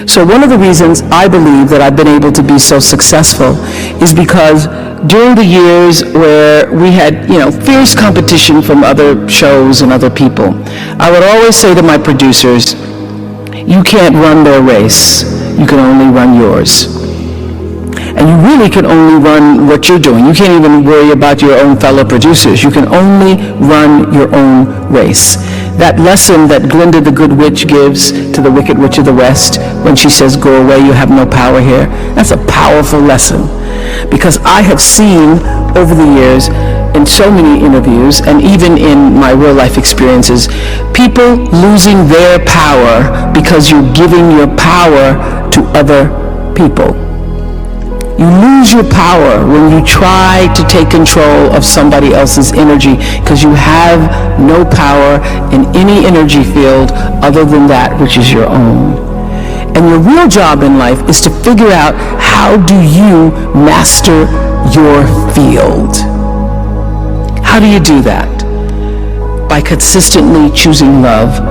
So one of the reasons I believe that I've been able to be so successful is because during the years where we had, fierce competition from other shows and other people, I would always say to my producers, you can't run their race, you can only run yours. And you really can only run what you're doing. You can't even worry about your own fellow producers. You can only run your own race. That lesson that Glinda the Good Witch gives to the Wicked Witch of the West when she says, go away, you have no power here, that's a powerful lesson. Because I have seen over the years in so many interviews and even in my real life experiences, people losing their power because you're giving your power to other people. You lose your power when you try to take control of somebody else's energy because you have no power in any energy field other than that which is your own. And your real job in life is to figure out how do you master your field. How do you do that? By consistently choosing love,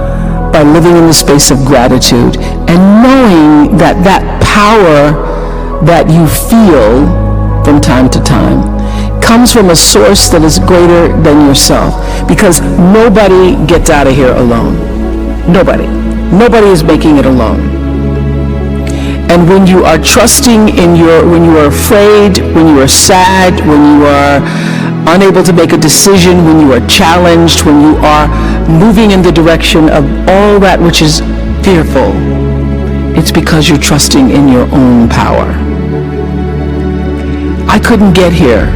by living in the space of gratitude, and knowing that that power that you feel from time to time comes from a source that is greater than yourself, because nobody gets out of here alone. Nobody is making it alone. And when you are trusting when you are afraid, when you are sad, when you are unable to make a decision, when you are challenged, when you are moving in the direction of all that which is fearful, it's because you're trusting in your own power. I couldn't get here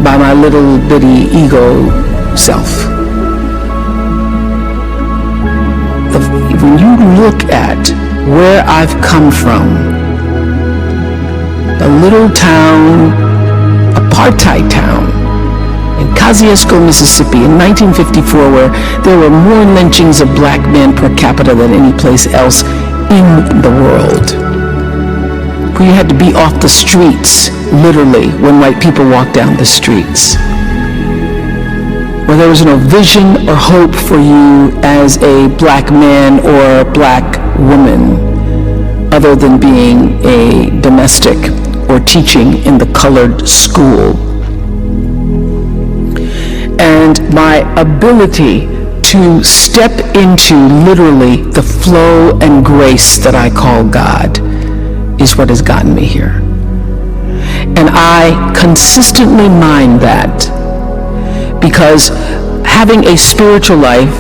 by my little bitty ego self. When you look at where I've come from, the little town, apartheid town, in Kosciuszko, Mississippi in 1954, where there were more lynchings of black men per capita than any place else in the world. Where you had to be off the streets, literally, when white people walked down the streets. Where there was no vision or hope for you as a black man or a black woman, other than being a domestic or teaching in the colored school. And my ability to step into literally the flow and grace that I call God is what has gotten me here. And I consistently mind that, because having a spiritual life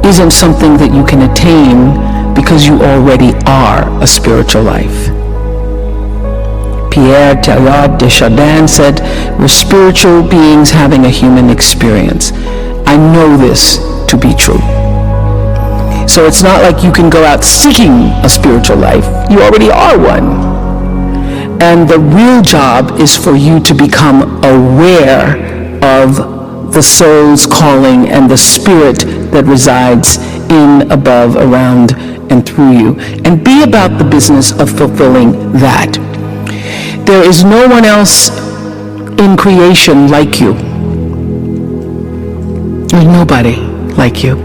isn't something that you can attain because you already are a spiritual life. Pierre Teilhard de Chardin said, we're spiritual beings having a human experience. I know this to be true. So it's not like you can go out seeking a spiritual life. You already are one. And the real job is for you to become aware of the soul's calling and the spirit that resides in, above, around, and through you. And be about the business of fulfilling that. There is no one else in creation like you. There's nobody like you.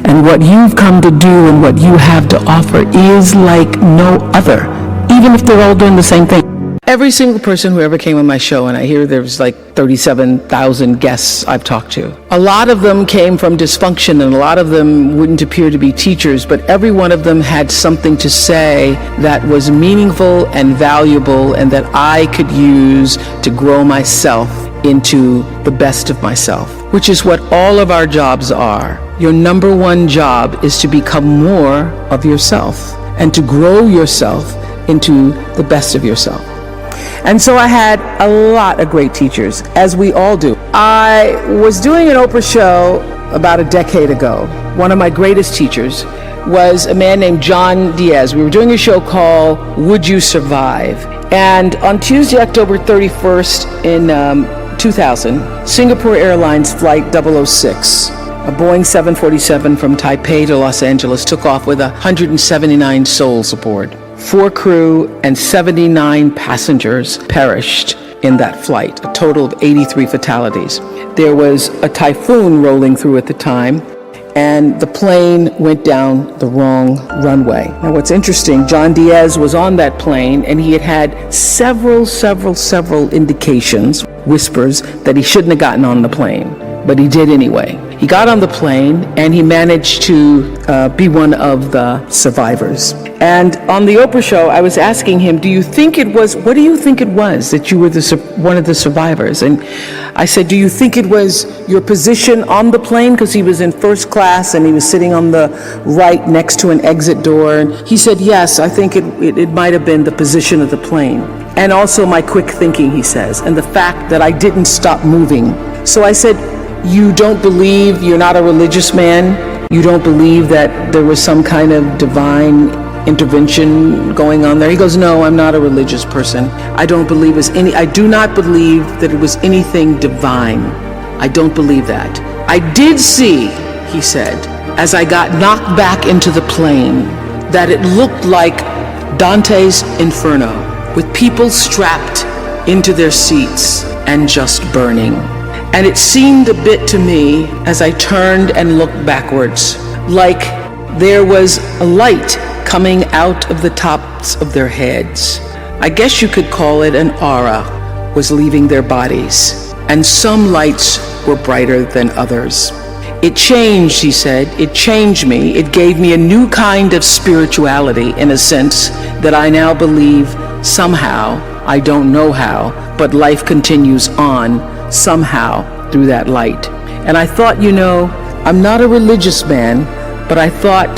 And what you've come to do and what you have to offer is like no other, even if they're all doing the same thing. Every single person who ever came on my show, and I hear there's like 37,000 guests I've talked to, a lot of them came from dysfunction and a lot of them wouldn't appear to be teachers, but every one of them had something to say that was meaningful and valuable and that I could use to grow myself into the best of myself, which is what all of our jobs are. Your number one job is to become more of yourself and to grow yourself into the best of yourself. And so I had a lot of great teachers, as we all do. I was doing an Oprah show about a decade ago. One of my greatest teachers was a man named John Diaz. We were doing a show called Would You Survive? And on Tuesday, October 31st in 2000, Singapore Airlines Flight 006, a Boeing 747 from Taipei to Los Angeles, took off with 179 souls aboard. 4 crew and 79 passengers perished in that flight, a total of 83 fatalities. There was a typhoon rolling through at the time, and the plane went down the wrong runway. Now what's interesting, John Diaz was on that plane, and he had several indications, whispers, that he shouldn't have gotten on the plane, but he did anyway. He got on the plane, and he managed to be one of the survivors. And on the Oprah show, I was asking him, what do you think it was that you were one of the survivors? And I said, do you think it was your position on the plane? Because he was in first class, and he was sitting on the right next to an exit door. And he said, yes, I think it might have been the position of the plane. And also my quick thinking, he says, and the fact that I didn't stop moving. So I said, you don't believe, you're not a religious man, you don't believe that there was some kind of divine intervention going on there? He goes, no, I'm not a religious person. I do not believe that it was anything divine. I don't believe that. I did see, he said, as I got knocked back into the plane, that it looked like Dante's Inferno, with people strapped into their seats and just burning. And it seemed a bit to me, as I turned and looked backwards, like there was a light coming out of the tops of their heads. I guess you could call it an aura was leaving their bodies, and some lights were brighter than others. It changed, he said, it changed me. It gave me a new kind of spirituality, in a sense, that I now believe somehow, I don't know how, but life continues on somehow through that light. And I thought, I'm not a religious man, but I thought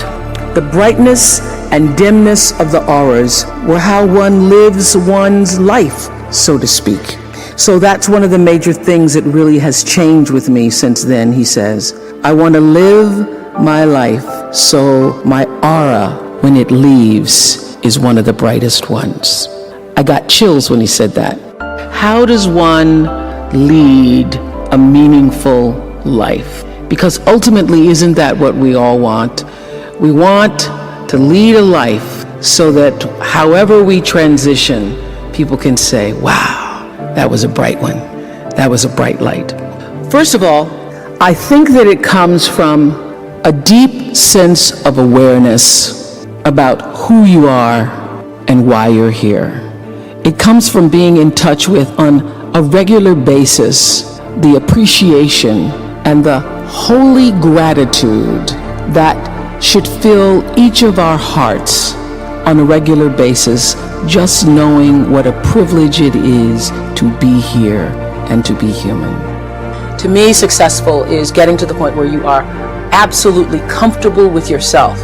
the brightness and dimness of the auras were how one lives one's life, so to speak. So that's one of the major things that really has changed with me since then, he says. I want to live my life so my aura, when it leaves, is one of the brightest ones. I got chills when he said that. How does one lead a meaningful life? Because ultimately, isn't that what we all want? We want to lead a life so that however we transition, people can say, wow, that was a bright one. That was a bright light. First of all, I think that it comes from a deep sense of awareness about who you are and why you're here. It comes from being in touch with, on a regular basis, the appreciation and the holy gratitude that should fill each of our hearts on a regular basis, just knowing what a privilege it is to be here and to be human. To me, successful is getting to the point where you are absolutely comfortable with yourself.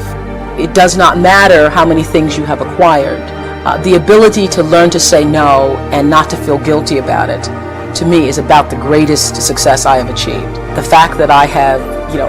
It does not matter how many things you have acquired. The ability to learn to say no and not to feel guilty about it, to me, is about the greatest success I have achieved. The fact that I have,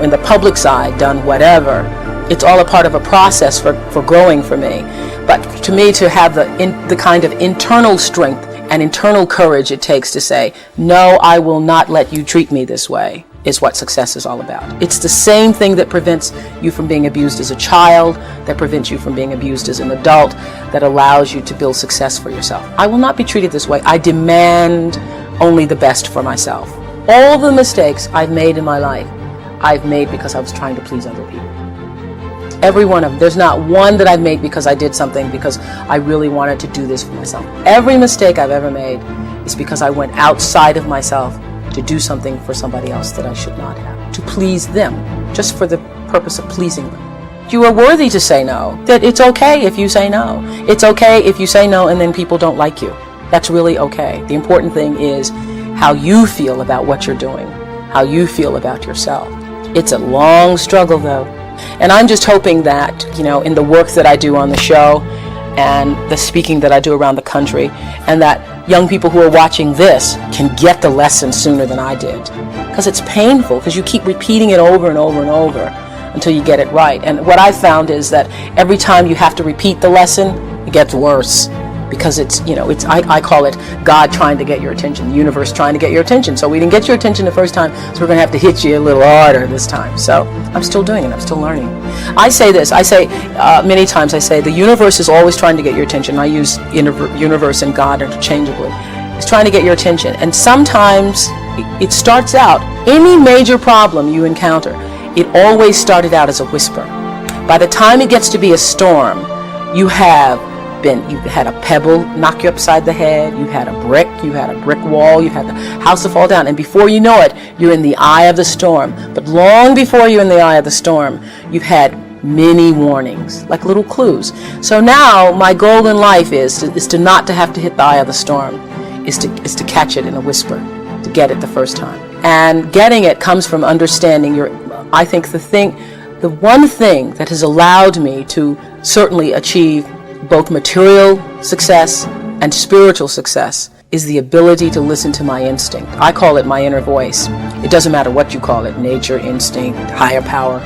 in the public side, done whatever, it's all a part of a process for growing for me. But to me, to have the kind of internal strength and internal courage it takes to say, no, I will not let you treat me this way, is what success is all about. It's the same thing that prevents you from being abused as a child, that prevents you from being abused as an adult, that allows you to build success for yourself. I will not be treated this way. I demand only the best for myself. All the mistakes I've made in my life, I've made because I was trying to please other people. Every one of them. There's not one that I've made because I did something because I really wanted to do this for myself. Every mistake I've ever made is because I went outside of myself to do something for somebody else that I should not have, to please them, just for the purpose of pleasing them. You are worthy to say no. That it's okay if you say no. It's okay if you say no and then people don't like you. That's really okay. The important thing is how you feel about what you're doing, how you feel about yourself. It's a long struggle though. And I'm just hoping that, in the work that I do on the show and the speaking that I do around the country, and that young people who are watching this can get the lesson sooner than I did. Because it's painful, because you keep repeating it over and over and over until you get it right. And what I found is that every time you have to repeat the lesson, it gets worse. Because I call it God trying to get your attention, the universe trying to get your attention. So we didn't get your attention the first time, so we're going to have to hit you a little harder this time. So I'm still doing it. I'm still learning. I say many times, the universe is always trying to get your attention. I use universe and God interchangeably. It's trying to get your attention. And sometimes it starts out, any major problem you encounter, it always started out as a whisper. By the time it gets to be a storm, you've had a pebble knock you upside the head, you've had a brick wall, you've had the house to fall down, and before you know it, you're in the eye of the storm. But long before you're in the eye of the storm, you've had many warnings, like little clues. So now my goal in life is to not to have to hit the eye of the storm, is to catch it in a whisper, to get it the first time. And getting it comes from understanding I think the one thing that has allowed me to certainly achieve both material success and spiritual success is the ability to listen to my instinct. I call it my inner voice. It doesn't matter what you call it, nature, instinct, higher power.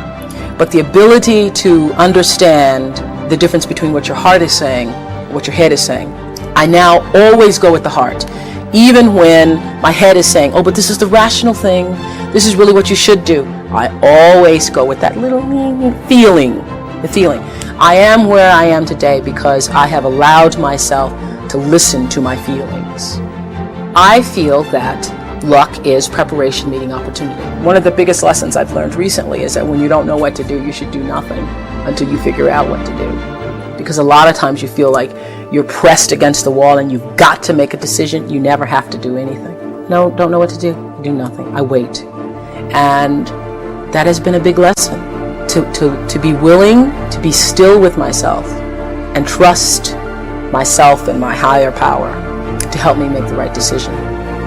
But the ability to understand the difference between what your heart is saying, what your head is saying. I now always go with the heart. Even when my head is saying, oh, but this is the rational thing, this is really what you should do, I always go with that little feeling, the feeling. I am where I am today because I have allowed myself to listen to my feelings. I feel that luck is preparation meeting opportunity. One of the biggest lessons I've learned recently is that when you don't know what to do, you should do nothing until you figure out what to do. Because a lot of times you feel like you're pressed against the wall and you've got to make a decision. You never have to do anything. No, don't know what to do. Do nothing. I wait. And that has been a big lesson. To be willing to be still with myself and trust myself and my higher power to help me make the right decision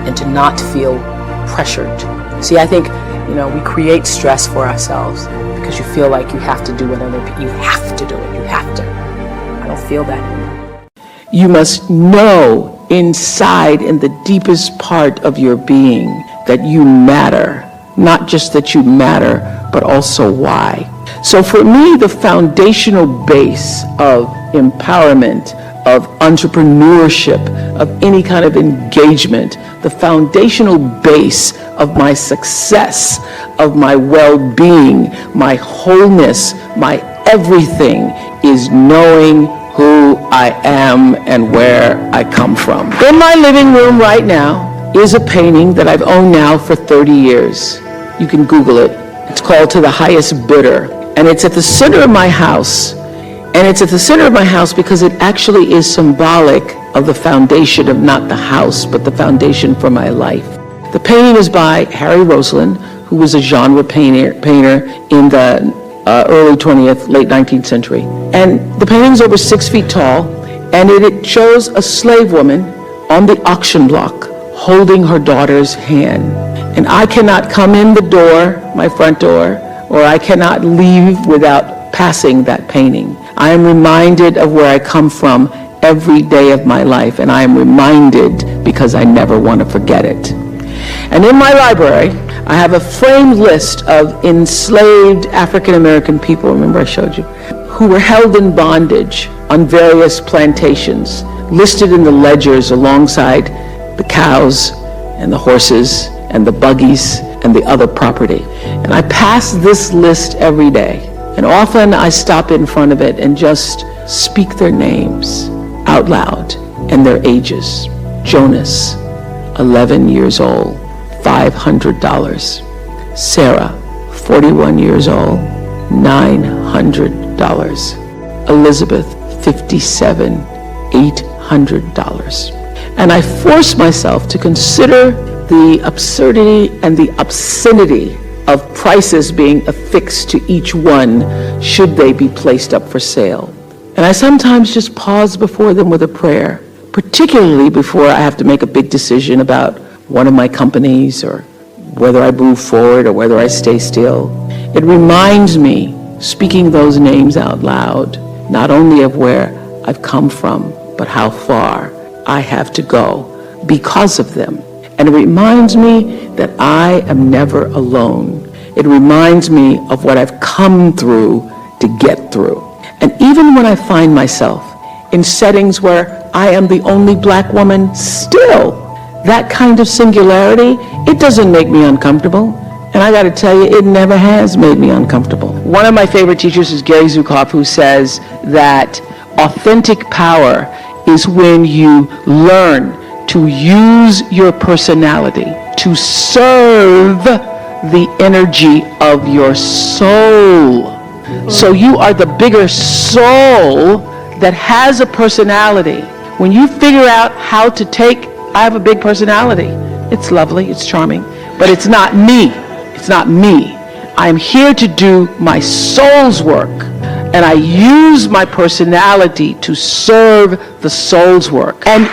and to not feel pressured. See, I think, we create stress for ourselves because you feel like you have to do whatever, you have to do it, you have to. I don't feel that anymore. You must know inside, in the deepest part of your being, that you matter. Not just that you matter, but also why. So for me, the foundational base of empowerment, of entrepreneurship, of any kind of engagement, the foundational base of my success, of my well-being, my wholeness, my everything is knowing who I am and where I come from. In my living room right now is a painting that I've owned now for 30 years. You can Google it. It's called To the Highest Bidder. And it's at the center of my house. And it's at the center of my house because it actually is symbolic of the foundation of not the house, but the foundation for my life. The painting is by Harry Roseland, who was a genre painter in the early 20th, late 19th century. And the painting's over 6 feet tall, and it shows a slave woman on the auction block holding her daughter's hand. And I cannot come in the door, my front door, or I cannot leave without passing that painting. I am reminded of where I come from every day of my life, and I am reminded because I never want to forget it. And in my library, I have a framed list of enslaved African American people, remember I showed you, who were held in bondage on various plantations, listed in the ledgers alongside the cows and the horses and the buggies and the other property. And I pass this list every day. And often I stop in front of it and just speak their names out loud and their ages. Jonas, 11 years old, $500. Sarah, 41 years old, $900. Elizabeth, 57, $800. And I force myself to consider the absurdity and the obscenity of prices being affixed to each one should they be placed up for sale. And I sometimes just pause before them with a prayer, particularly before I have to make a big decision about one of my companies or whether I move forward or whether I stay still. It reminds me, speaking those names out loud, not only of where I've come from, but how far I have to go because of them. And it reminds me that I am never alone. It reminds me of what I've come through to get through. And even when I find myself in settings where I am the only black woman, still, that kind of singularity, it doesn't make me uncomfortable. And I gotta tell you, it never has made me uncomfortable. One of my favorite teachers is Gary Zukav, who says that authentic power is when you learn to use your personality to serve the energy of your soul. So you are the bigger soul that has a personality. When you figure out how to take, I have a big personality. It's lovely, it's charming, but it's not me. It's not me. I'm here to do my soul's work, and I use my personality to serve the soul's work. And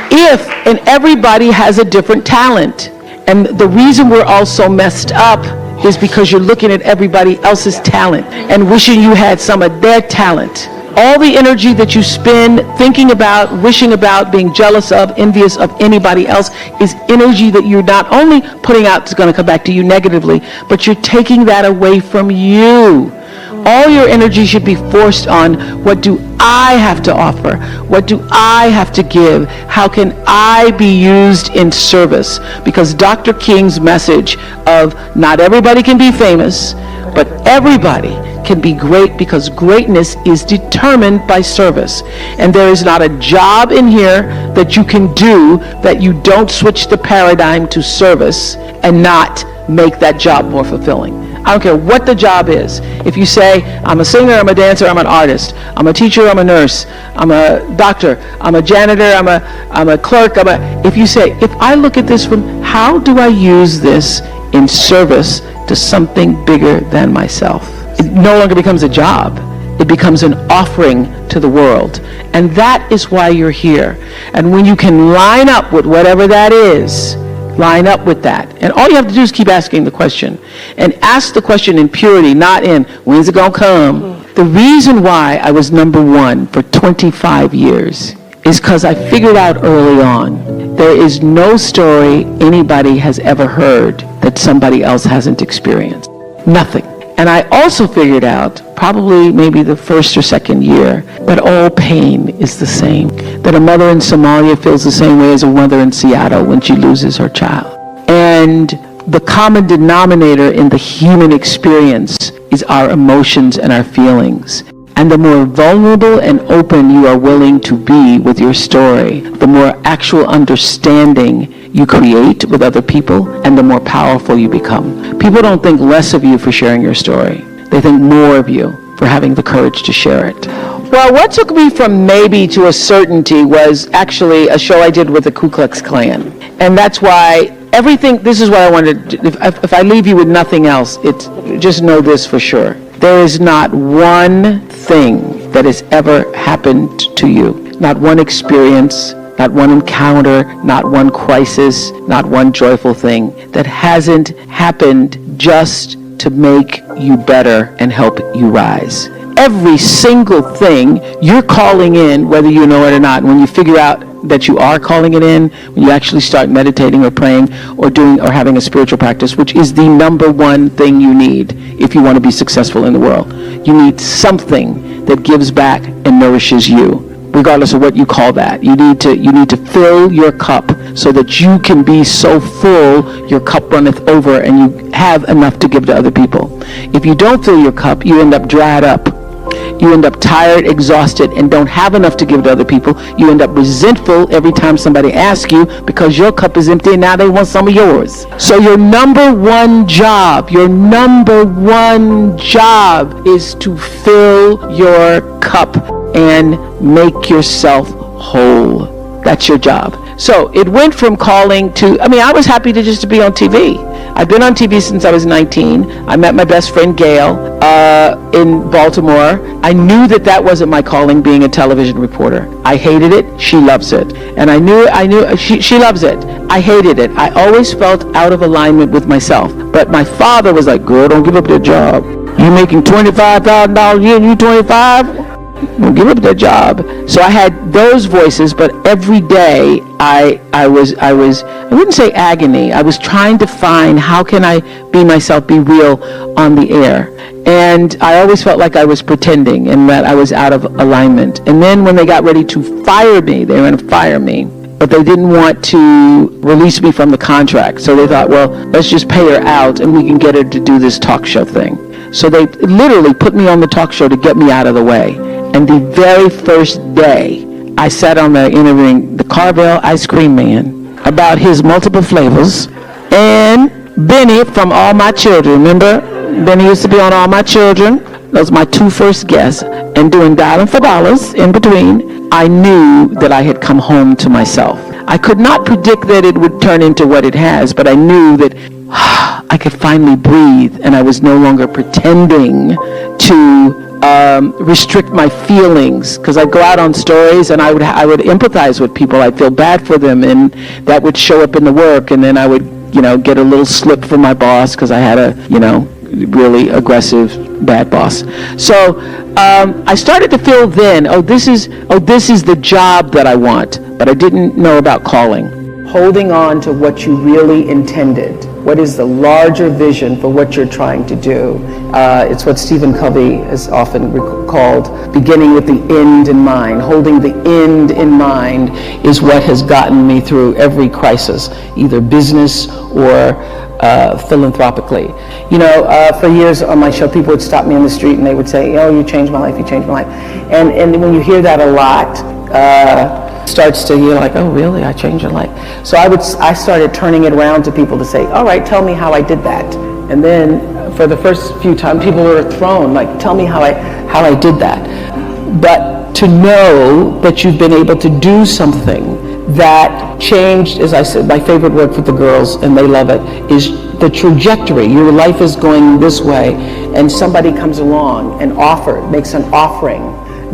everybody has a different talent, and the reason we're all so messed up is because you're looking at everybody else's talent and wishing you had some of their talent. All the energy that you spend thinking about, wishing about, being jealous of, envious of anybody else is energy that you're not only putting out is going to come back to you negatively, but you're taking that away from you. All your energy should be forced on, what do I have to offer? What do I have to give? How can I be used in service? Because Dr. King's message of not everybody can be famous, but everybody can be great, because greatness is determined by service. And there is not a job in here that you can do that you don't switch the paradigm to service and not make that job more fulfilling. I don't care what the job is. If you say, I'm a singer, I'm a dancer, I'm an artist, I'm a teacher, I'm a nurse, I'm a doctor, I'm a janitor, I'm a clerk, if you say, if I look at this from, how do I use this in service to something bigger than myself? It no longer becomes a job. It becomes an offering to the world. And that is why you're here. And when you can line up with whatever that is, line up with that. And all you have to do is keep asking the question. And ask the question in purity, not in, when's it gonna come? The reason why I was number one for 25 years is because I figured out early on, there is no story anybody has ever heard that somebody else hasn't experienced. Nothing. And I also figured out, probably maybe the first or second year, that all pain is the same. That a mother in Somalia feels the same way as a mother in Seattle when she loses her child. And the common denominator in the human experience is our emotions and our feelings. And the more vulnerable and open you are willing to be with your story, the more actual understanding you create with other people, and the more powerful you become. People don't think less of you for sharing your story. They think more of you for having the courage to share it. Well, what took me from maybe to a certainty was actually a show I did with the Ku Klux Klan. And that's why everything, this is what I wanted to do. If I leave you with nothing else, it's just know this for sure. There is not one thing that has ever happened to you, not one experience, not one encounter, not one crisis, not one joyful thing that hasn't happened just to make you better and help you rise. Every single thing you're calling in, whether you know it or not, when you figure out that you are calling it in, when you actually start meditating or praying or doing or having a spiritual practice, which is the number one thing you need if you want to be successful in the world. You need something that gives back and nourishes you, regardless of what you call that. You need to fill your cup so that you can be so full your cup runneth over and you have enough to give to other people. If you don't fill your cup, you end up dried up. You end up tired, exhausted, and don't have enough to give to other people. You end up resentful every time somebody asks you because your cup is empty and now they want some of yours. So your number one job is to fill your cup and make yourself whole. That's your job. So it went from calling to, I was happy to just to be on TV. I've been on TV since I was 19. I met my best friend Gail in Baltimore. I knew that wasn't my calling, being a television reporter. I hated it. She loves it. And I knew she loves it. I hated it. I always felt out of alignment with myself. But my father was like, girl, don't give up that job. You making $25,000 a year and you 25? Don't give up that job. So I had those voices, but every day I wouldn't say agony. I was trying to find, how can I be myself, be real on the air? And I always felt like I was pretending and that I was out of alignment. And then when they got ready to fire me, they were going to fire me, but they didn't want to release me from the contract. So they thought, well, let's just pay her out and we can get her to do this talk show thing. So they literally put me on the talk show to get me out of the way. And the very first day, I sat on there interviewing the Carvel ice cream man about his multiple flavors. And Benny from All My Children. Remember? Benny used to be on All My Children. Those were my two first guests. And doing Dialing for Dollars in between, I knew that I had come home to myself. I could not predict that it would turn into what it has, but I knew that I could finally breathe, and I was no longer pretending to restrict my feelings, because I'd go out on stories and I would empathize with people. I'd feel bad for them, and that would show up in the work, and then I would get a little slip from my boss because I had a really aggressive bad boss. So I started to feel then, this is the job that I want, but I didn't know about calling. Holding on to what you really intended. What is the larger vision for what you're trying to do? It's what Stephen Covey has often called beginning with the end in mind. Holding the end in mind is what has gotten me through every crisis, either business or philanthropically. For years on my show, people would stop me in the street and they would say, you changed my life, you changed my life. And when you hear that a lot, starts to, you're like, oh really, I changed your life. So I started turning it around to people to say, all right, tell me how I did that. And then for the first few times, people were thrown, like, tell me how I did that. But to know that you've been able to do something that changed, as I said, my favorite word for the girls, and they love it, is the trajectory. Your life is going this way, and somebody comes along and makes an offering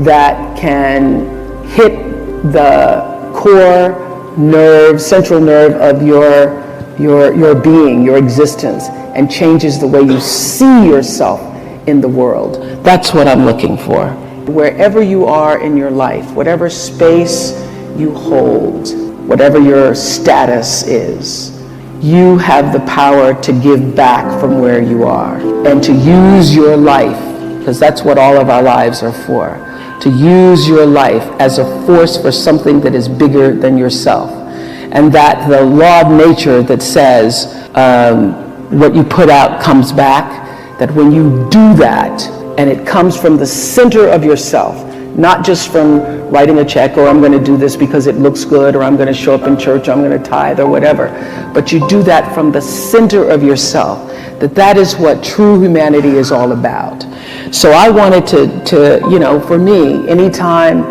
that can hit the core nerve, central nerve of your being, your existence, and changes the way you see yourself in the world. That's what I'm looking for. Wherever you are in your life, whatever space you hold, whatever your status is, you have the power to give back from where you are and to use your life, because that's what all of our lives are for. To use your life as a force for something that is bigger than yourself. And that the law of nature that says what you put out comes back, that when you do that, and it comes from the center of yourself, not just from writing a check, or I'm going to do this because it looks good, or I'm going to show up in church, or I'm going to tithe, or whatever, but you do that from the center of yourself, that is what true humanity is all about. So I wanted to for me, anytime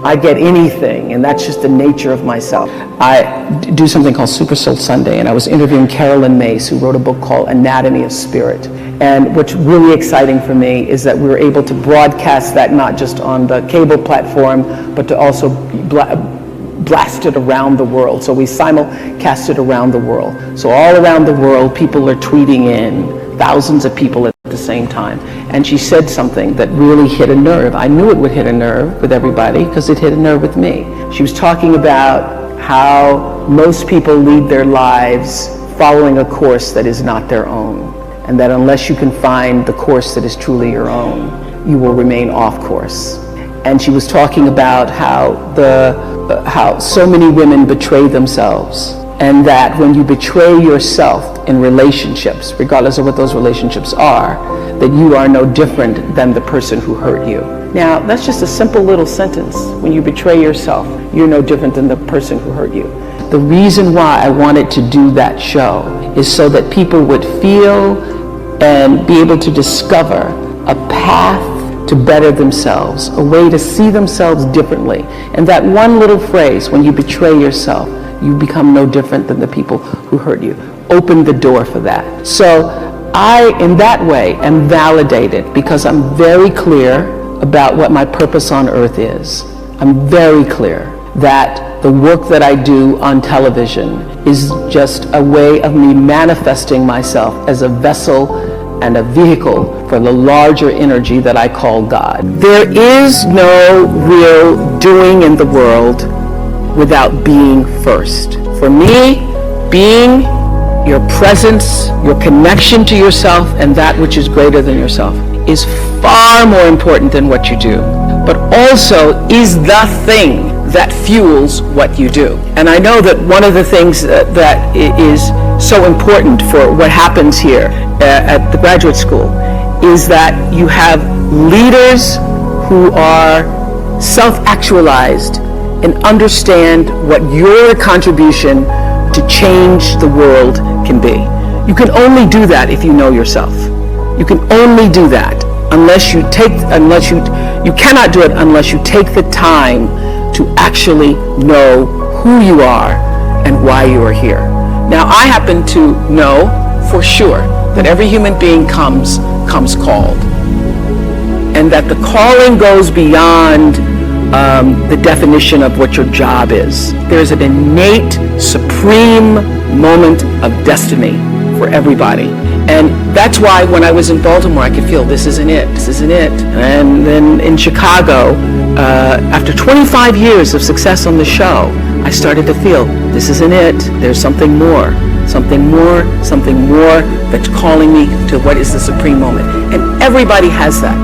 I get anything, and that's just the nature of myself, I do something called Super Soul Sunday, and I was interviewing Carolyn Mace, who wrote a book called Anatomy of Spirit. And what's really exciting for me is that we were able to broadcast that not just on the cable platform, but to also blast it around the world. So we simulcast it around the world. So all around the world, people are tweeting in, thousands of people at the same time. And she said something that really hit a nerve. I knew it would hit a nerve with everybody because it hit a nerve with me. She was talking about how most people lead their lives following a course that is not their own. And that unless you can find the course that is truly your own, you will remain off course. And she was talking about how so many women betray themselves, and that when you betray yourself in relationships, regardless of what those relationships are, that you are no different than the person who hurt you. Now, that's just a simple little sentence. When you betray yourself, you're no different than the person who hurt you. The reason why I wanted to do that show is so that people would feel and be able to discover a path to better themselves, a way to see themselves differently. And that one little phrase, when you betray yourself, you become no different than the people who hurt you. Open the door for that. So I, in that way, am validated because I'm very clear about what my purpose on earth is. I'm very clear that the work that I do on television is just a way of me manifesting myself as a vessel and a vehicle for the larger energy that I call God. There is no real doing in the world without being first. For me, being, your presence, your connection to yourself, and that which is greater than yourself is far more important than what you do, but also is the thing that fuels what you do. And I know that one of the things that is so important for what happens here at the graduate school is that you have leaders who are self-actualized and understand what your contribution to change the world can be. You can only do that if you know yourself. You can only do that you cannot do it unless you take the time to actually know who you are and why you are here. Now, I happen to know for sure that every human being comes called, and that the calling goes beyond the definition of what your job is. There's an innate, supreme moment of destiny for everybody. And that's why when I was in Baltimore, I could feel this isn't it. And then in Chicago, after 25 years of success on the show, I started to feel this isn't it. There's something more that's calling me to what is the supreme moment. And everybody has that.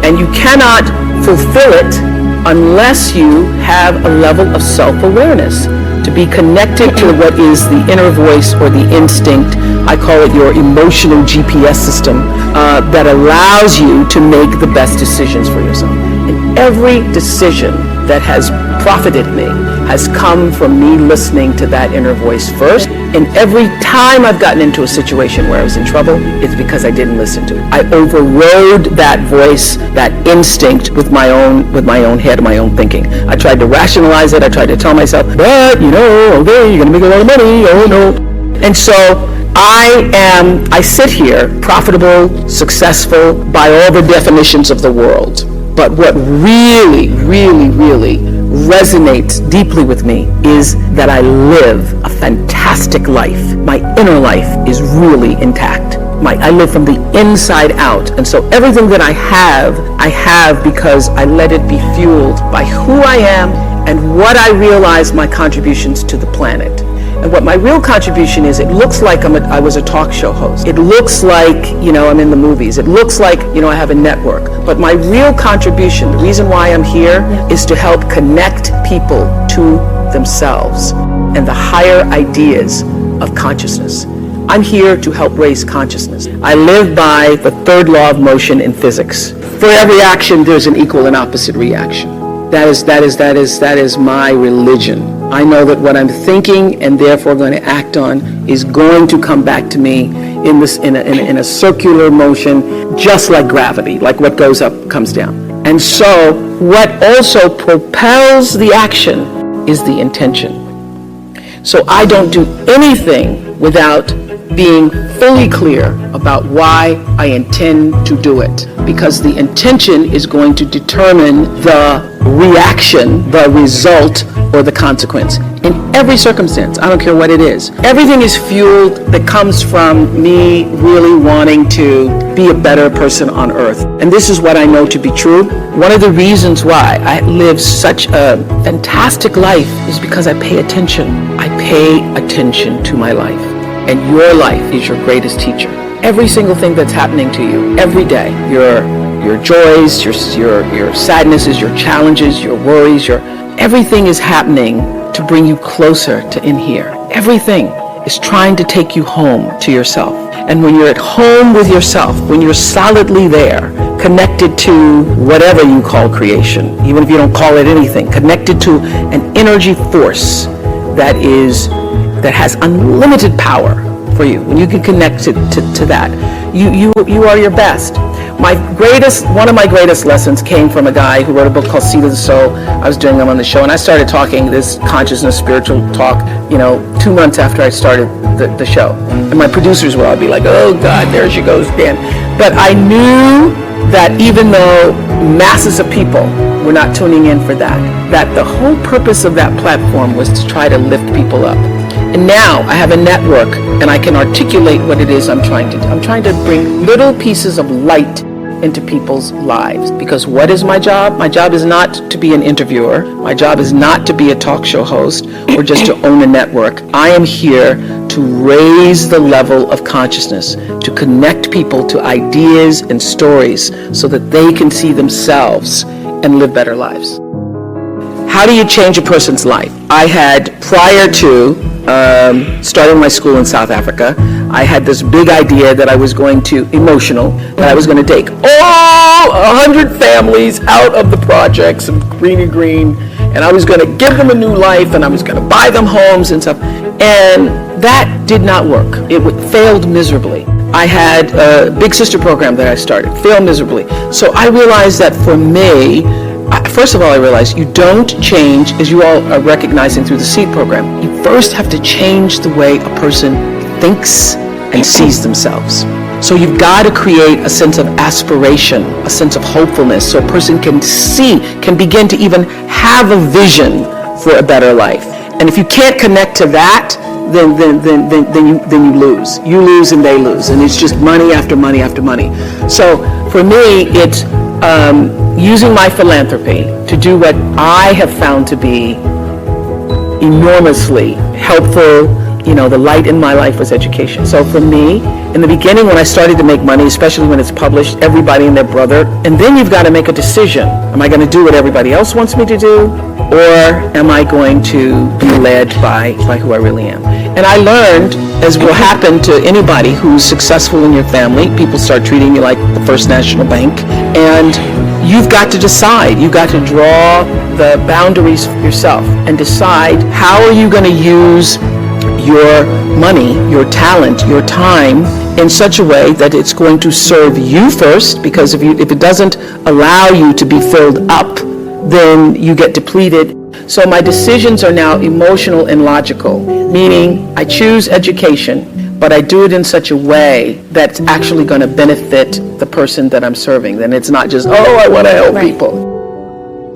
And you cannot fulfill it unless you have a level of self-awareness, to be connected to what is the inner voice or the instinct. I call it your emotional GPS system that allows you to make the best decisions for yourself. And every decision that has profited me has come from me listening to that inner voice first. And every time I've gotten into a situation where I was in trouble, it's because I didn't listen to it. I overrode that voice, that instinct with my own head, my own thinking. I tried to rationalize it. I tried to tell myself, but okay, you're gonna make a lot of money. Oh no. And so I sit here profitable, successful by all the definitions of the world. But what really, really, really resonates deeply with me is that I live a fantastic life. My inner life is really intact. I live from the inside out. And so everything that I have because I let it be fueled by who I am and what I realize my contributions to the planet. And what my real contribution is, it looks like I was a talk show host. It looks like, I'm in the movies. It looks like, I have a network. But my real contribution, the reason why I'm here, is to help connect people to themselves and the higher ideas of consciousness. I'm here to help raise consciousness. I live by the third law of motion in physics. For every action, there's an equal and opposite reaction. That is my religion. I know that what I'm thinking and therefore going to act on is going to come back to me in a circular motion, just like gravity, like what goes up comes down. And so what also propels the action is the intention. So I don't do anything without being fully clear about why I intend to do it, because the intention is going to determine the reaction, the result, or the consequence. In every circumstance, I don't care what it is. Everything is fueled that comes from me really wanting to be a better person on earth. And this is what I know to be true. One of the reasons why I live such a fantastic life is because I pay attention. I pay attention to my life. And your life is your greatest teacher. Every single thing that's happening to you every day, your joys, your sadnesses, your challenges, your worries, everything is happening to bring you closer to in here. Everything is trying to take you home to yourself. And when you're at home with yourself, when you're solidly there, connected to whatever you call creation, even if you don't call it anything, connected to an energy force that has unlimited power for you, when you can connect to that, you are your best. One of my greatest lessons came from a guy who wrote a book called Seed of the Soul. I was doing them on the show, and I started talking this consciousness, spiritual talk, 2 months after I started the show. And my producers would all be like, oh God, there she goes again. But I knew that even though masses of people were not tuning in for that the whole purpose of that platform was to try to lift people up. And now I have a network and I can articulate what it is I'm trying to do. I'm trying to bring little pieces of light into people's lives. Because what is my job? My job is not to be an interviewer. My job is not to be a talk show host or just to own a network. I am here to raise the level of consciousness, to connect people to ideas and stories so that they can see themselves and live better lives. How do you change a person's life? I had, prior to starting my school in South Africa, I had this big idea that I was going to, that I was going to take all 100 families out of the projects of Green, and I was going to give them a new life, and I was going to buy them homes and stuff. And that did not work. It failed miserably. I had a Big Sister program that I started, failed miserably. So I realized that for me, first of all, I realized you don't change, as you all are recognizing through the SEED program, you first have to change the way a person thinks and sees themselves. So you've got to create a sense of aspiration, a sense of hopefulness, so a person can begin to even have a vision for a better life. And if you can't connect to that, then you lose. You lose and they lose. And it's just money after money after money. So for me, it's using my philanthropy to do what I have found to be enormously helpful. You know, the light in my life was education. So for me, in the beginning when I started to make money, especially when it's published, everybody and their brother, and then you've got to make a decision. Am I going to do what everybody else wants me to do? Or am I going to be led by who I really am? And I learned, as will happen to anybody who's successful in your family, people start treating you like the First National Bank, and you've got to decide. You've got to draw the boundaries yourself and decide how are you going to use your money, your talent, your time in such a way that it's going to serve you first, because if it doesn't allow you to be filled up, then you get depleted. So my decisions are now emotional and logical, meaning I choose education, but I do it in such a way that's actually going to benefit the person that I'm serving. Then it's not just, oh, I want to help people.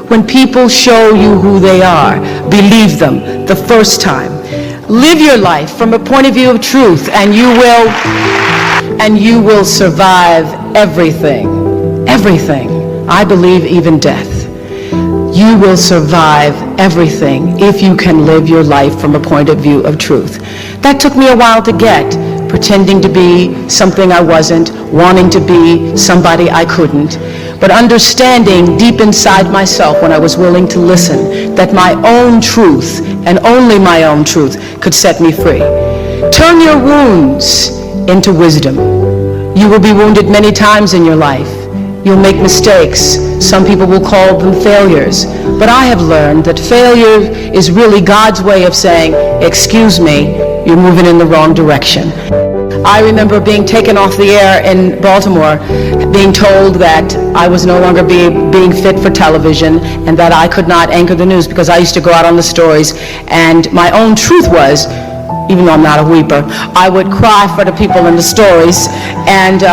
When people show you who they are, believe them the first time. Live your life from a point of view of truth, and you will survive everything. Everything. I believe even death. You will survive everything if you can live your life from a point of view of truth. That took me a while to get, pretending to be something I wasn't, wanting to be somebody I couldn't, but understanding deep inside myself when I was willing to listen that my own truth, and only my own truth, could set me free. Turn your wounds into wisdom. You will be wounded many times in your life. You'll make mistakes. Some people will call them failures. But I have learned that failure is really God's way of saying, excuse me, you're moving in the wrong direction. I remember being taken off the air in Baltimore, being told that I was no longer being fit for television and that I could not anchor the news because I used to go out on the stories. And my own truth was, even though I'm not a weeper, I would cry for the people in the stories, and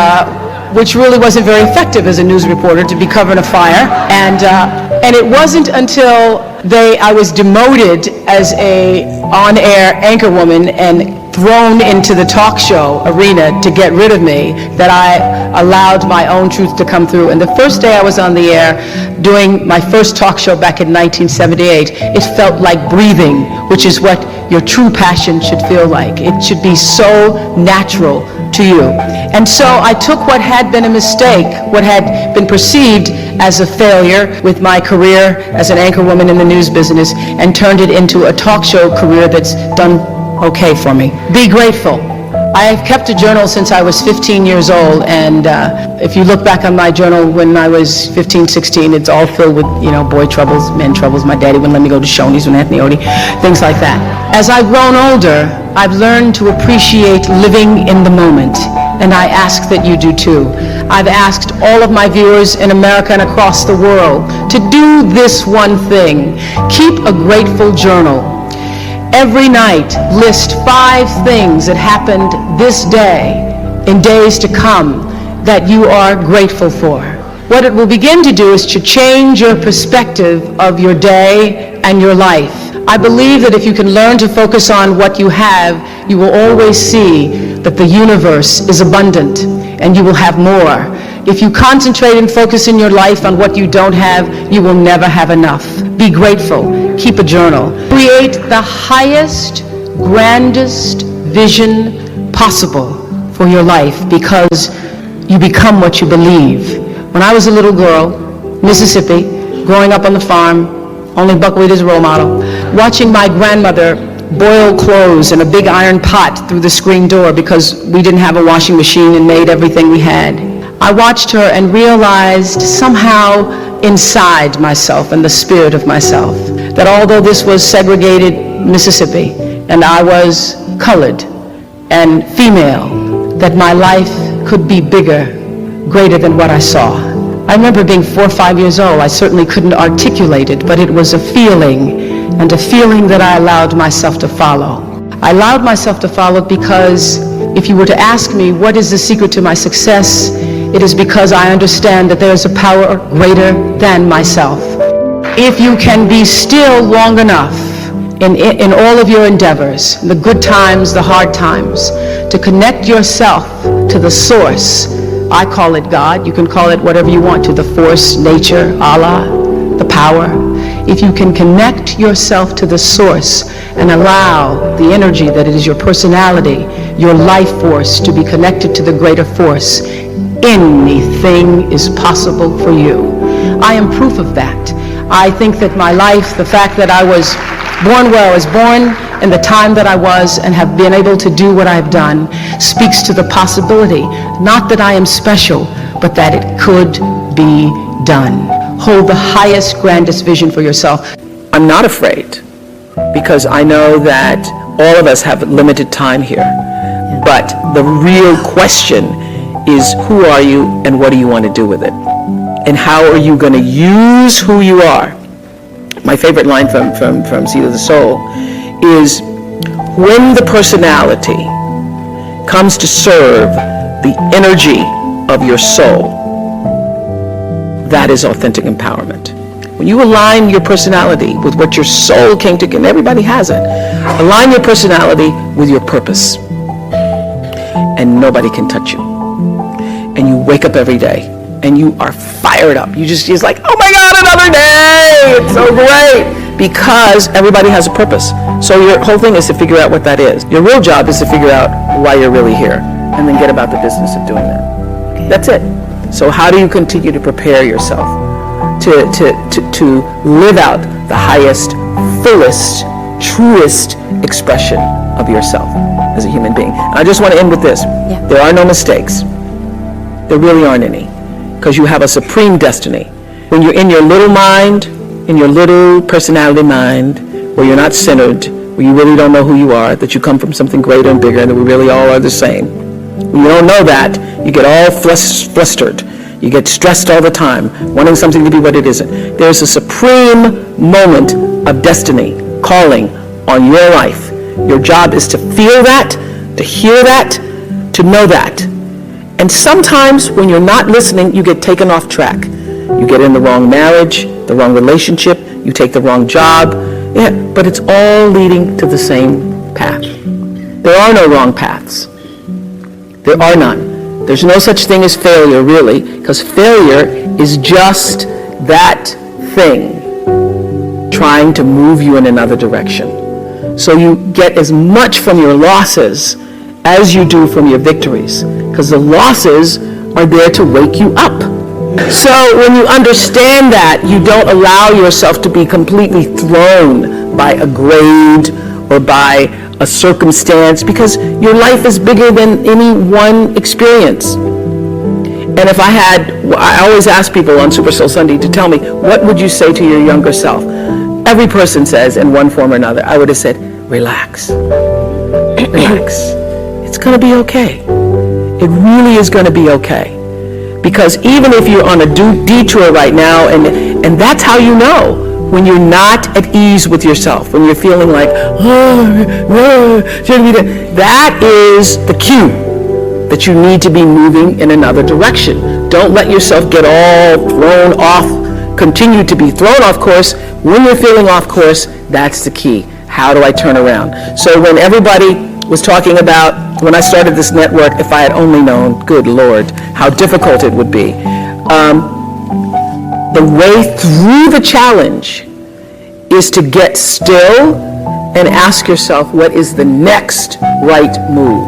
which really wasn't very effective as a news reporter, to be covering a fire. And it wasn't until I was demoted as a on-air anchor woman and thrown into the talk show arena to get rid of me that I allowed my own truth to come through. And the first day I was on the air doing my first talk show back in 1978, it felt like breathing, which is what your true passion should feel like. It should be so natural to you. And so I took what had been a mistake, what had been perceived as a failure with my career as an anchor woman in the news business, and turned it into a talk show career that's done okay for me. Be grateful. I have kept a journal since I was 15 years old, and if you look back on my journal when I was 15, 16, it's all filled with, boy troubles, men troubles. My daddy wouldn't let me go to Shoney's with Anthony Odie, things like that. As I've grown older, I've learned to appreciate living in the moment, and I ask that you do too. I've asked all of my viewers in America and across the world to do this one thing. Keep a grateful journal. Every night, list 5 things that happened this day, in days to come, that you are grateful for. What it will begin to do is to change your perspective of your day and your life. I believe that if you can learn to focus on what you have, you will always see that the universe is abundant and you will have more. If you concentrate and focus in your life on what you don't have, you will never have enough. Be grateful. Keep a journal. Create the highest, grandest vision possible for your life, because you become what you believe. When I was a little girl, Mississippi, growing up on the farm, only buckwheat as a role model, watching my grandmother boil clothes in a big iron pot through the screen door because we didn't have a washing machine and made everything we had. I watched her and realized somehow inside myself and the spirit of myself that although this was segregated Mississippi and I was colored and female, that my life could be bigger, greater than what I saw. I remember being 4 or 5 years old. I certainly couldn't articulate it, but it was a feeling, and a feeling that I allowed myself to follow. I allowed myself to follow because if you were to ask me what is the secret to my success, it is because I understand that there is a power greater than myself. If you can be still long enough in all of your endeavors, the good times, the hard times, to connect yourself to the source. I call it God. You can call it whatever you want to, the force, nature, Allah, the power. If you can connect yourself to the source and allow the energy that it is your personality, your life force, to be connected to the greater force, anything is possible for you. I am proof of that. I think that my life, the fact that I was born where I was born, in the time that I was, and have been able to do what I've done, speaks to the possibility, not that I am special, but that it could be done. Hold the highest, grandest vision for yourself. I'm not afraid, because I know that all of us have limited time here. But the real question is, who are you and what do you want to do with it? And how are you going to use who you are? My favorite line from Seed of the Soul is, when the personality comes to serve the energy of your soul, that is authentic empowerment. When you align your personality with what your soul came to, and everybody has it, align your personality with your purpose, and nobody can touch you. And you wake up every day and you are fired up. You just like, oh my God, another day! It's so great! Because everybody has a purpose. So your whole thing is to figure out what that is. Your real job is to figure out why you're really here, and then get about the business of doing that. That's it. So how do you continue to prepare yourself to live out the highest, fullest, truest expression of yourself as a human being? And I just want to end with this. Yeah. There are no mistakes. There really aren't any, because you have a supreme destiny. When you're in your little mind, in your little personality mind, where you're not centered, where you really don't know who you are, that you come from something greater and bigger, and that we really all are the same. When you don't know that, you get all flustered. You get stressed all the time, wanting something to be what it isn't. There's a supreme moment of destiny calling on your life. Your job is to feel that, to hear that, to know that. And sometimes when you're not listening, you get taken off track. You get in the wrong marriage, the wrong relationship, you take the wrong job. Yeah, but it's all leading to the same path. There are no wrong paths. There are none. There's no such thing as failure, really, because failure is just that thing trying to move you in another direction. So you get as much from your losses as you do from your victories, because the losses are there to wake you up. So when you understand that, you don't allow yourself to be completely thrown by a grade or by a circumstance, because your life is bigger than any one experience. And if I always ask people on Super Soul Sunday to tell me, what would you say to your younger self? Every person says, in one form or another, I would have said, relax. Relax. It's going to be okay. It really is going to be okay. Because even if you're on a detour right now, and that's how you know when you're not at ease with yourself, when you're feeling like, that is the cue that you need to be moving in another direction. Don't let yourself get all thrown off, continue to be thrown off course. When you're feeling off course, that's the key. How do I turn around? So when everybody was talking about, when I started this network, if I had only known, good Lord, how difficult it would be. The way through the challenge is to get still and ask yourself, what is the next right move?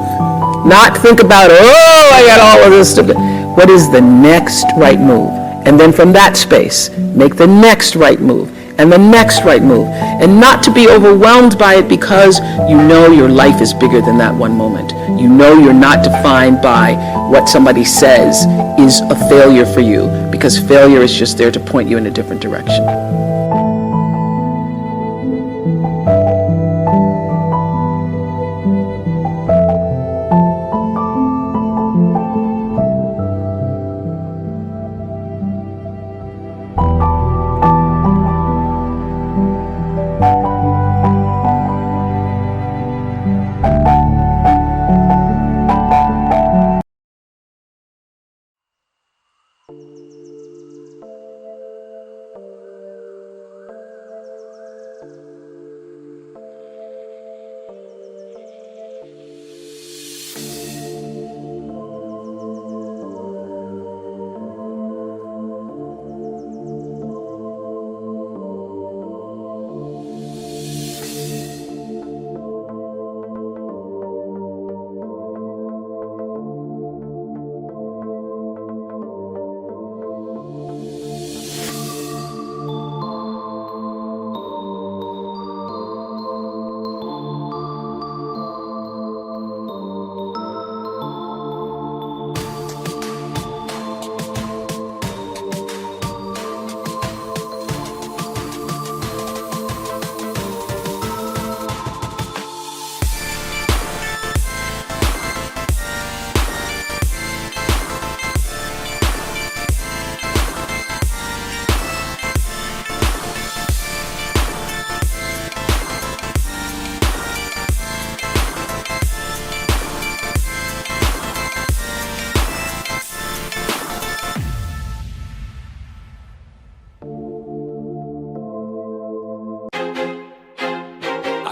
Not think about, oh, I got all of this stuff. What is the next right move? And then from that space, make the next right move and the next right move. And not to be overwhelmed by it, because you know your life is bigger than that one moment. You know you're not defined by what somebody says is a failure for you, because failure is just there to point you in a different direction.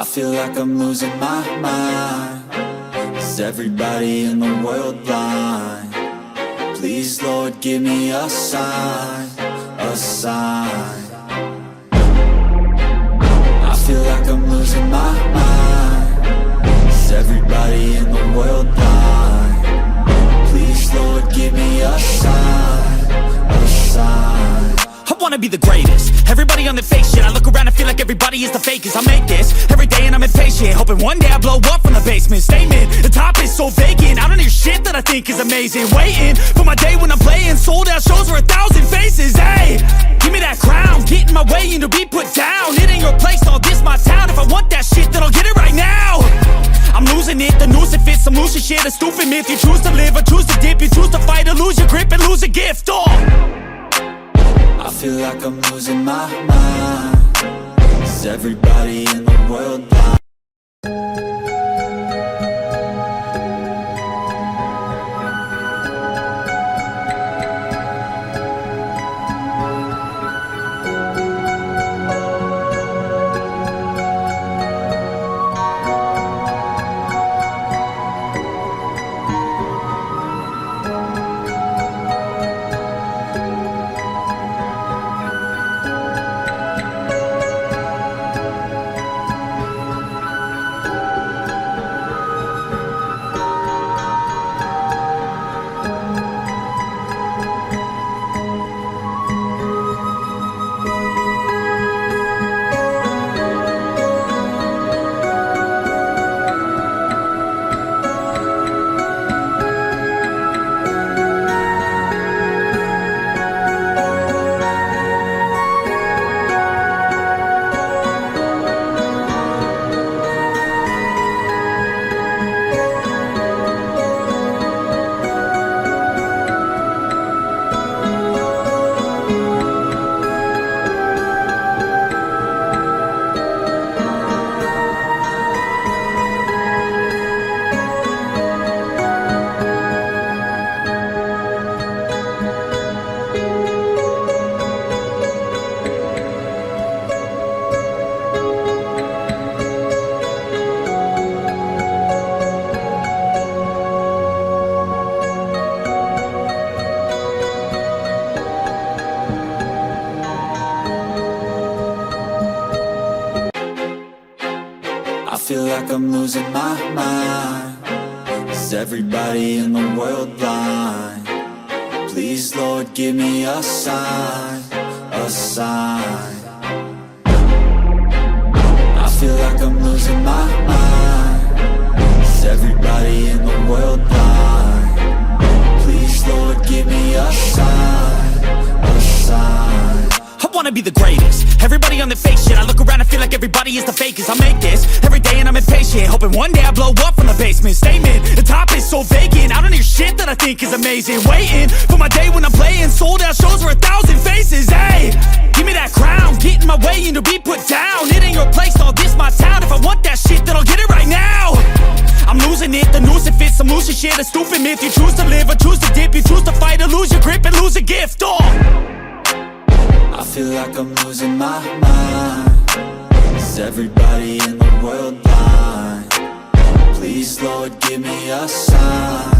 I feel like I'm losing my mind. Is everybody in the world blind? Please, Lord, give me a sign, a sign. I feel like I'm losing my mind. Is everybody in the world blind? Please, Lord, give me a sign, a sign. I wanna be the greatest. Everybody on the fake shit. I look around and feel like everybody is the fakest. I make this every day and I'm impatient, hoping one day I blow up from the basement. Statement, the top is so vacant. I don't hear shit that I think is amazing. Waiting for my day when I'm playing sold out shows for 1,000 faces. Hey, give me that crown, get in my way and to be put down. It ain't your place, all this my town. If I want that shit, then I'll get it right now. I'm losing it, the noose it fits. I'm losing shit, a stupid myth. You choose to live or choose to dip. You choose to fight or lose your grip and lose a gift. I feel like I'm losing my mind. Is everybody in the world blind? I feel like I'm losing my mind. Is everybody in the world blind? Please, Lord, give me a sign, a sign. I feel like I'm losing my mind. Is everybody in the world blind? Please, Lord, give me a sign, a sign. I wanna be the greatest. Everybody on the fake shit. I look around and feel like everybody is the fakest. I make this every day and I'm impatient, hoping one day I blow up from the basement. Statement, the top is so vacant. I don't hear shit that I think is amazing. Waiting for my day when I'm playing sold out shows for 1,000 faces. Hey, give me that crown, get in my way and to be put down. It ain't your place, all this my town. If I want that shit, then I'll get it right now. I'm losing it, the noose it fits. I'm losing shit, a stupid myth. You choose to live or choose to dip. You choose to fight or lose your grip and lose a gift. I feel like I'm losing my mind. Is everybody in the world blind? Please, Lord, give me a sign,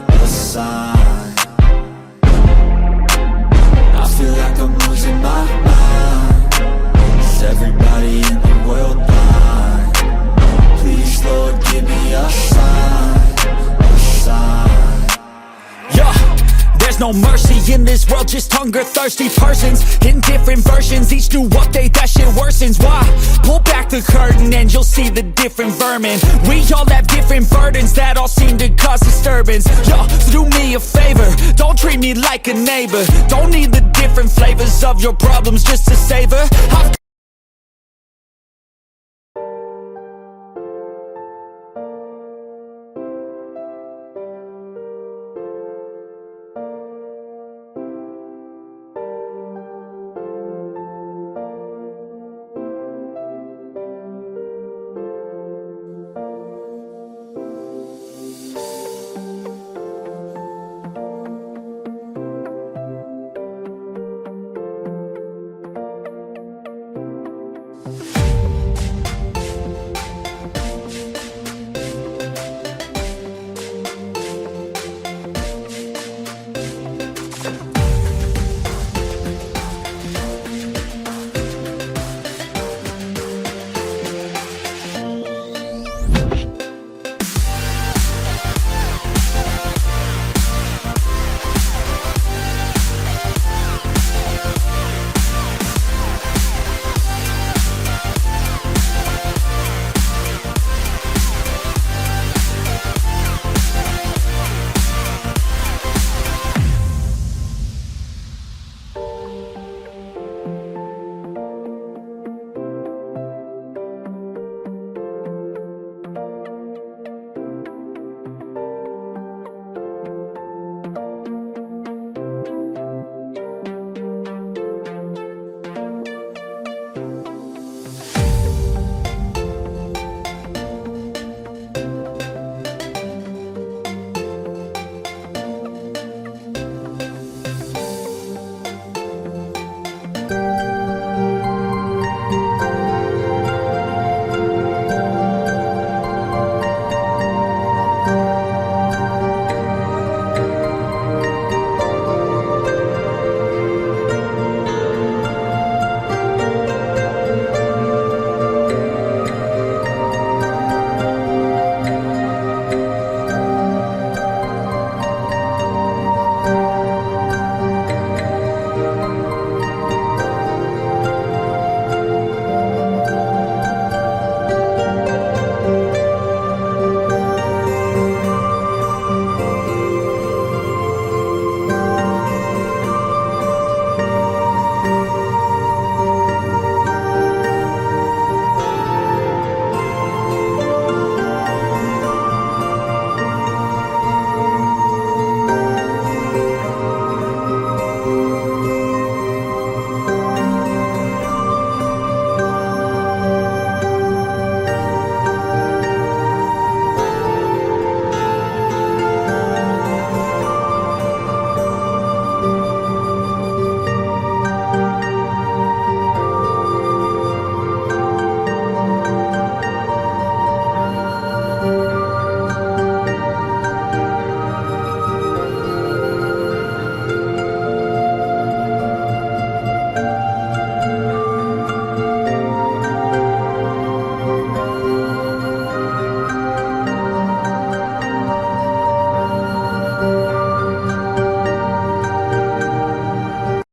a sign. I feel like I'm losing my mind. Is everybody in the world blind? Please, Lord, give me a sign, a sign. Yeah. There's no mercy in this world, just hunger-thirsty persons in different versions. Each new update, that shit worsens. Why? Pull back the curtain and you'll see the different vermin. We all have different burdens that all seem to cause disturbance. Yo, so do me a favor, don't treat me like a neighbor. Don't need the different flavors of your problems just to savor.